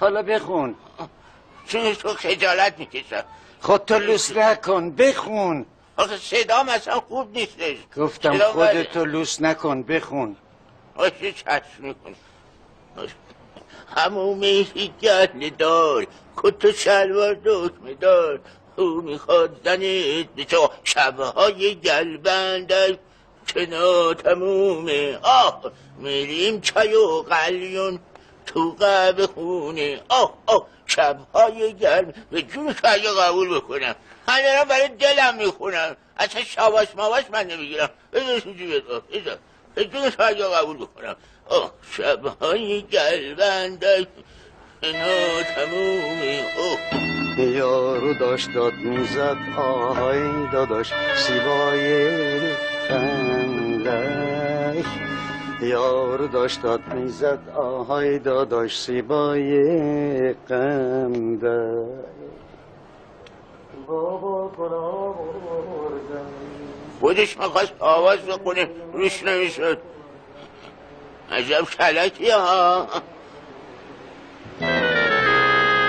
حالا بخون. چون تو خجالت میکشم. خودتو لوس نکن، بخون. آخه صدام اصلا خوب نیستش. گفتم خودتو لوس نکن، بخون. آشه چشم میکن. همون میشی گل دار، کت و شلوار دکمه دار، او میخواد زنت بچه شبهای گلبندش که ناتمومه. میریم چای و قلیون تو قهوه خونه. شبهای گرم به جون شاید قبول بکنم. همه برای دلم میخونم، اصلا شواش مواش من نمیگیرم. بذار سوجی بذار به جون شاید قبول بکنم. شبهای گلبندش اینا تمومه. یارو داشت داد میزد آهای داداش سیبای قندک. یارو داشت داد میزد آهای داداش سیبای قندک. بابا گلا بردم. خودش میخواست آواز بکنه روش نمیشد. عجب کلکی ها.